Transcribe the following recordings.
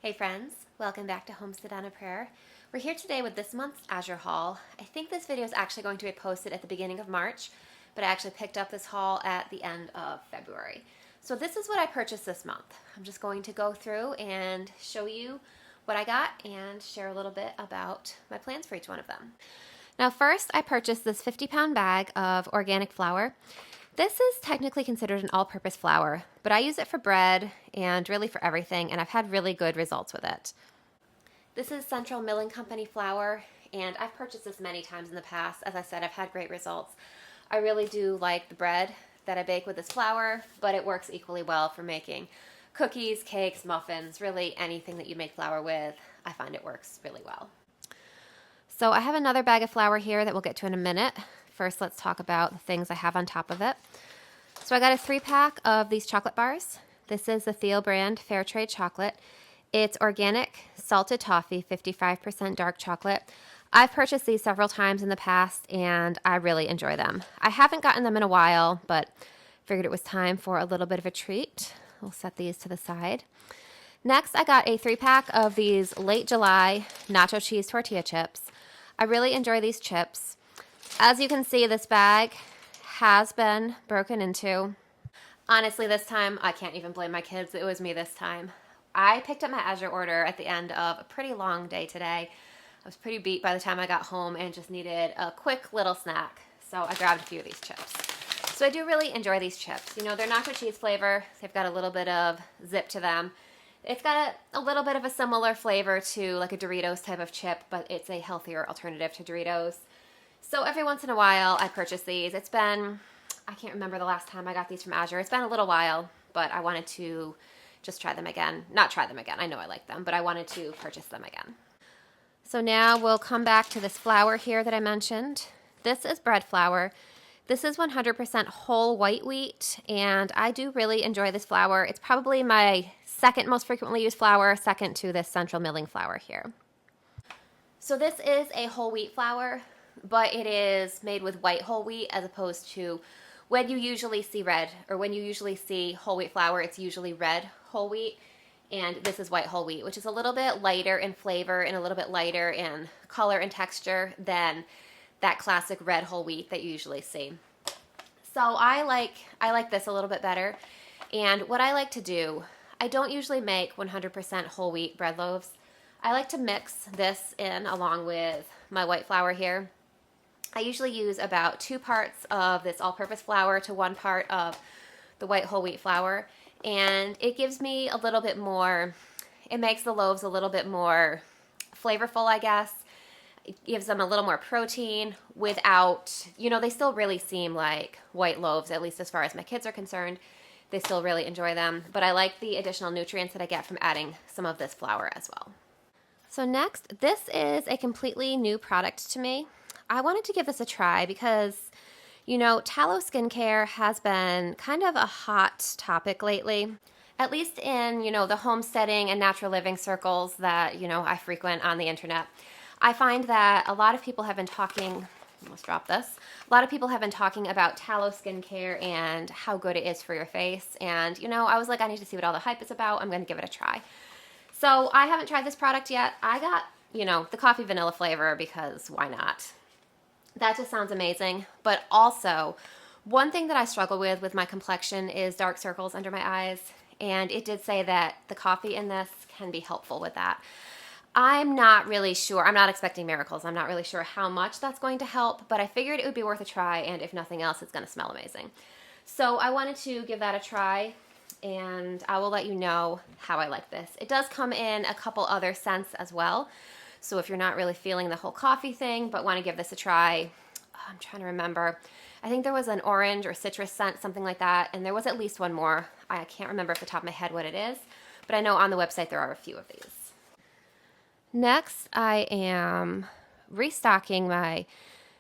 Hey friends, welcome back to Homestead on a Prayer. We're here today with this month's Azure haul. I think this video is actually going to be posted at the beginning of March, but I actually picked up this haul at the end of February. So this is what I purchased this month. I'm just going to go through and show you what I got and share a little bit about my plans for each one of them. Now first, I purchased this 50-pound bag of organic flour. This is technically considered an all-purpose flour, but I use it for bread and really for everything, and I've had really good results with it. This is Central Milling Company flour, and I've purchased this many times in the past. As I said, I've had great results. I really do like the bread that I bake with this flour, but it works equally well for making cookies, cakes, muffins, really anything that you make flour with. I find it works really well. So I have another bag of flour here that we'll get to in a minute. First, let's talk about the things I have on top of it. So I got a 3-pack of these chocolate bars. This is the Theo brand Fair Trade chocolate. It's organic, salted toffee, 55% dark chocolate. I've purchased these several times in the past, and I really enjoy them. I haven't gotten them in a while, but figured it was time for a little bit of a treat. We'll set these to the side. Next, I got a 3-pack of these late July nacho cheese tortilla chips. I really enjoy these chips. As you can see, this bag has been broken into. Honestly, this time, I can't even blame my kids. It was me this time. I picked up my Azure order at the end of a pretty long day today. I was pretty beat by the time I got home and just needed a quick little snack. So I grabbed a few of these chips. So I do really enjoy these chips. You know, they're nacho cheese flavor. They've got a little bit of zip to them. It's got a little bit of a similar flavor to like a Doritos type of chip, but it's a healthier alternative to Doritos. So every once in a while, I purchase these. It's been, I can't remember the last time I got these from Azure. It's been a little while, but I wanted to just try them again. Not try them again. I know I like them, but I wanted to purchase them again. So now we'll come back to this flour here that I mentioned. This is bread flour. This is 100% whole white wheat, and I do really enjoy this flour. It's probably my second most frequently used flour, second to this Central Milling flour here. So this is a whole wheat flour, but it is made with white whole wheat as opposed to when you usually see red, or when you usually see whole wheat flour, it's usually red whole wheat, and this is white whole wheat, which is a little bit lighter in flavor and a little bit lighter in color and texture than that classic red whole wheat that you usually see. So I like this a little bit better, and what I like to do, I don't usually make 100% whole wheat bread loaves. I like to mix this in along with my white flour here. I usually use about 2 parts of this all-purpose flour to 1 part of the white whole wheat flour, and it gives me a little bit more, it makes the loaves a little bit more flavorful, I guess. It gives them a little more protein without, you know, they still really seem like white loaves, at least as far as my kids are concerned. They still really enjoy them, but I like the additional nutrients that I get from adding some of this flour as well. So next, this is a completely new product to me. I wanted to give this a try because, you know, tallow skincare has been kind of a hot topic lately, at least in, you know, the homesteading and natural living circles that, you know, I frequent on the internet. I find that a lot of people have been talking, almost dropped this, a lot of people have been talking about tallow skincare and how good it is for your face. And, you know, I was like, I need to see what all the hype is about. I'm going to give it a try. So I haven't tried this product yet. I got, you know, the coffee vanilla flavor because why not? That just sounds amazing. But also, one thing that I struggle with my complexion is dark circles under my eyes. And it did say that the coffee in this can be helpful with that. I'm not really sure. I'm not expecting miracles. I'm not really sure how much that's going to help, but I figured it would be worth a try, and if nothing else, it's going to smell amazing. So I wanted to give that a try, and I will let you know how I like this. It does come in a couple other scents as well, so if you're not really feeling the whole coffee thing but want to give this a try, I'm trying to remember. I think there was an orange or citrus scent, something like that, and there was at least one more. I can't remember off the top of my head what it is, but I know on the website there are a few of these. Next, I am restocking my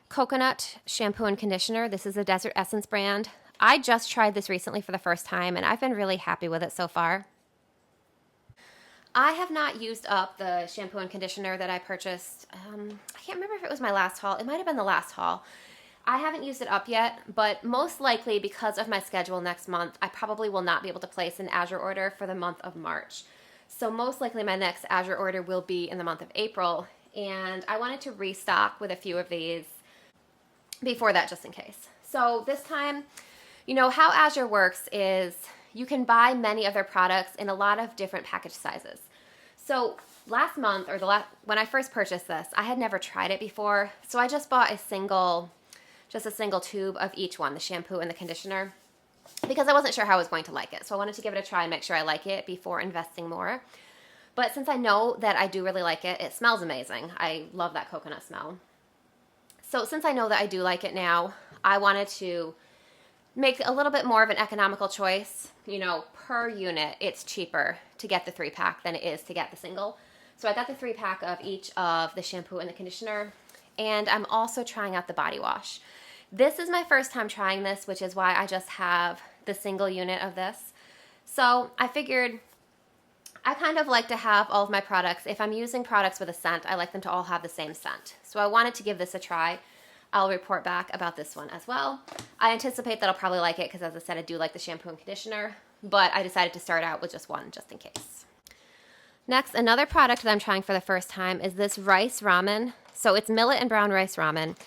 coconut shampoo and conditioner. This is a Desert Essence brand. I just tried this recently for the first time, and I've been really happy with it so far. I have not used up the shampoo and conditioner that I purchased. I can't remember if it was my last haul. It might have been the last haul. I haven't used it up yet, but most likely because of my schedule next month, I probably will not be able to place an Azure order for the month of March. So most likely my next Azure order will be in the month of April, and I wanted to restock with a few of these before that just in case. So this time, you know, how Azure works is you can buy many of their products in a lot of different package sizes. So last month, or when I first purchased this, I had never tried it before, so I just bought a single tube of each one, the shampoo and the conditioner, because I wasn't sure how I was going to like it. So I wanted to give it a try and make sure I like it before investing more. But since I know that I do really like it, it smells amazing. I love that coconut smell. So since I know that I do like it now, I wanted to make a little bit more of an economical choice. You know, per unit, it's cheaper to get the 3-pack than it is to get the single. So I got the 3-pack of each of the shampoo and the conditioner, and I'm also trying out the body wash. This is my first time trying this, which is why I just have the single unit of this. So I figured I kind of like to have all of my products. If I'm using products with a scent, I like them to all have the same scent. So I wanted to give this a try. I'll report back about this one as well. I anticipate that I'll probably like it because, as I said, I do like the shampoo and conditioner, but I decided to start out with just one just in case. Next, another product that I'm trying for the first time is this rice ramen. So it's millet and brown rice ramen.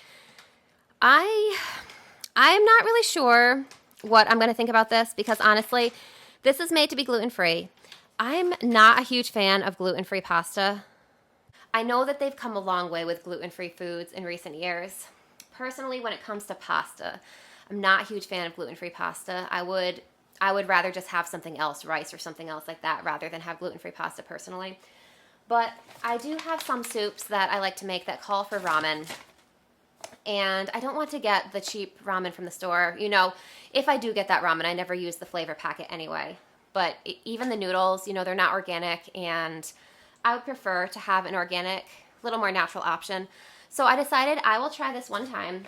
I am not really sure what I'm going to think about this because, honestly, this is made to be gluten-free. I'm not a huge fan of gluten-free pasta. I know that they've come a long way with gluten-free foods in recent years. Personally, when it comes to pasta, I'm not a huge fan of gluten-free pasta. I would rather just have something else, rice or something else like that, rather than have gluten-free pasta personally. But I do have some soups that I like to make that call for ramen. And I don't want to get the cheap ramen from the store. You know, if I do get that ramen, I never use the flavor packet anyway. But even the noodles, you know, they're not organic, and I would prefer to have an organic, little more natural option. So I decided I will try this one time.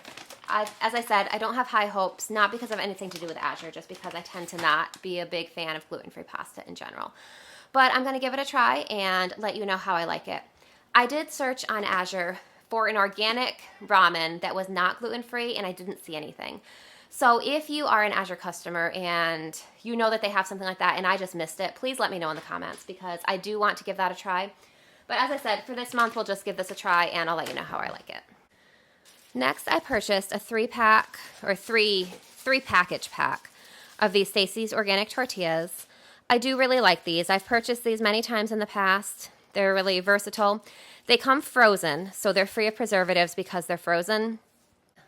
As I said, I don't have high hopes, not because of anything to do with Azure, just because I tend to not be a big fan of gluten-free pasta in general. But I'm going to give it a try and let you know how I like it. I did search on Azure for an organic ramen that was not gluten-free, and I didn't see anything. So if you are an Azure customer and you know that they have something like that and I just missed it, please let me know in the comments because I do want to give that a try. But as I said, for this month, we'll just give this a try and I'll let you know how I like it. Next, I purchased a 3-pack or three package pack of these Stacy's organic tortillas. I do really like these. I've purchased these many times in the past. They're really versatile. They come frozen, so they're free of preservatives because they're frozen.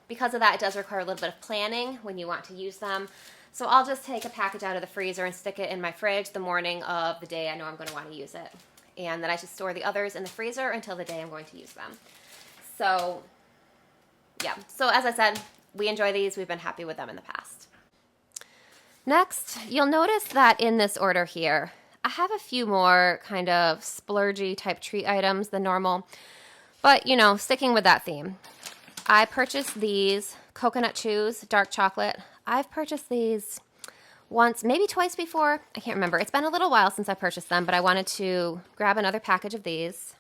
Because of that, it does require a little bit of planning when you want to use them. So I'll just take a package out of the freezer and stick it in my fridge the morning of the day I know I'm going to want to use it. And then I should store the others in the freezer until the day I'm going to use them. So, yeah. So as I said, we enjoy these. We've been happy with them in the past. Next, you'll notice that in this order here, I have a few more kind of splurgy type treat items than normal. But, you know, sticking with that theme. I purchased these coconut chews, dark chocolate. I've purchased these once, maybe twice before. I can't remember. It's been a little while since I purchased them, but I wanted to grab another package of these.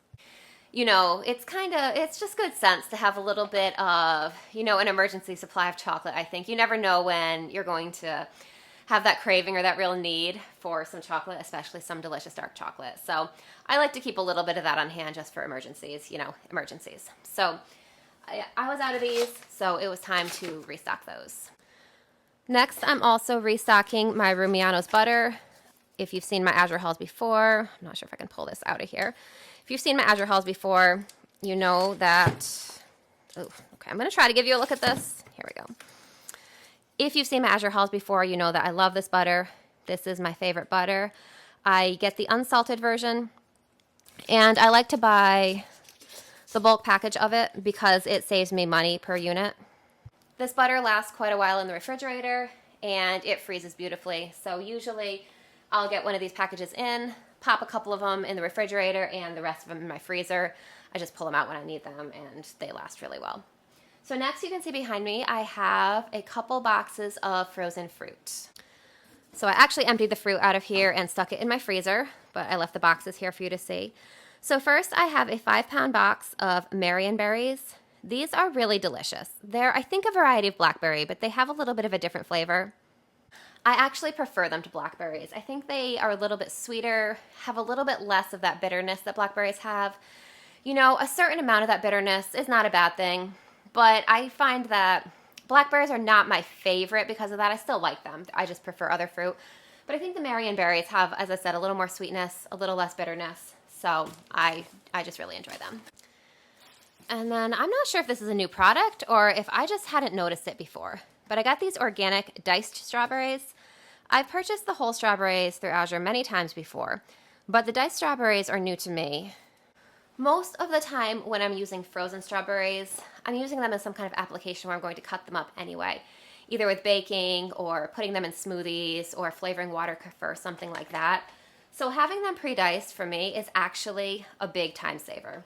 You know, it's just good sense to have a little bit of, you know, an emergency supply of chocolate, I think. You never know when you're going to have that craving or that real need for some chocolate, especially some delicious dark chocolate. So I like to keep a little bit of that on hand just for emergencies, you know, emergencies. So I was out of these, so it was time to restock those. Next, I'm also restocking my Rumiano's butter. If you've seen my Azure hauls before, I'm not sure if I can pull this out of here. If you've seen my Azure hauls before, you know that, oh, okay, I'm going to try to give you a look at this. Here we go. If you've seen my Azure hauls before, you know that I love this butter. This is my favorite butter. I get the unsalted version, and I like to buy the bulk package of it because it saves me money per unit. This butter lasts quite a while in the refrigerator and it freezes beautifully. So usually I'll get one of these packages in, pop a couple of them in the refrigerator and the rest of them in my freezer. I just pull them out when I need them and they last really well. So next you can see behind me I have a couple boxes of frozen fruit. So I actually emptied the fruit out of here and stuck it in my freezer, but I left the boxes here for you to see. So first I have a 5-pound box of Marion berries. These are really delicious. They're, I think, a variety of blackberry, but they have a little bit of a different flavor. I actually prefer them to blackberries. I think they are a little bit sweeter, have a little bit less of that bitterness that blackberries have. You know, a certain amount of that bitterness is not a bad thing, but I find that blackberries are not my favorite because of that. I still like them. I just prefer other fruit. But I think the Marionberries have, as I said, a little more sweetness, a little less bitterness. So I just really enjoy them. And then I'm not sure if this is a new product or if I just hadn't noticed it before, but I got these organic diced strawberries. I've purchased the whole strawberries through Azure many times before, but the diced strawberries are new to me. Most of the time when I'm using frozen strawberries, I'm using them in some kind of application where I'm going to cut them up anyway, either with baking or putting them in smoothies or flavoring water or something like that. So having them pre-diced for me is actually a big time saver.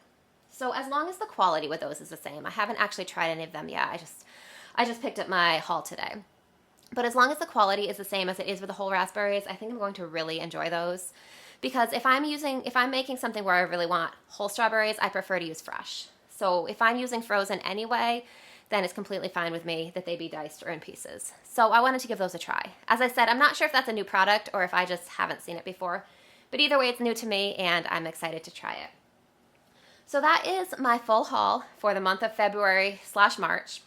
So as long as the quality with those is the same, I haven't actually tried any of them yet. I just picked up my haul today. But as long as the quality is the same as it is with the whole raspberries, I think I'm going to really enjoy those. Because if I'm making something where I really want whole strawberries, I prefer to use fresh. So if I'm using frozen anyway, then it's completely fine with me that they be diced or in pieces. So I wanted to give those a try. As I said, I'm not sure if that's a new product or if I just haven't seen it before, but either way, it's new to me and I'm excited to try it. So that is my full haul for the month of February/March.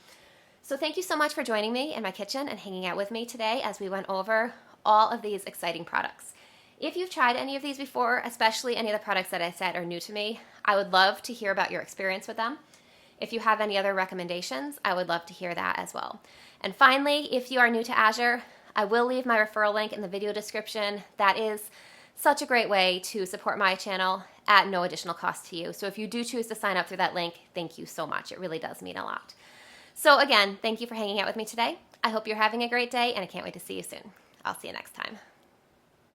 So thank you so much for joining me in my kitchen and hanging out with me today as we went over all of these exciting products. If you've tried any of these before, especially any of the products that I said are new to me, I would love to hear about your experience with them. If you have any other recommendations, I would love to hear that as well. And finally, if you are new to Azure, I will leave my referral link in the video description. That is such a great way to support my channel at no additional cost to you. So if you do choose to sign up through that link, thank you so much. It really does mean a lot. So again, thank you for hanging out with me today. I hope you're having a great day and I can't wait to see you soon. I'll see you next time.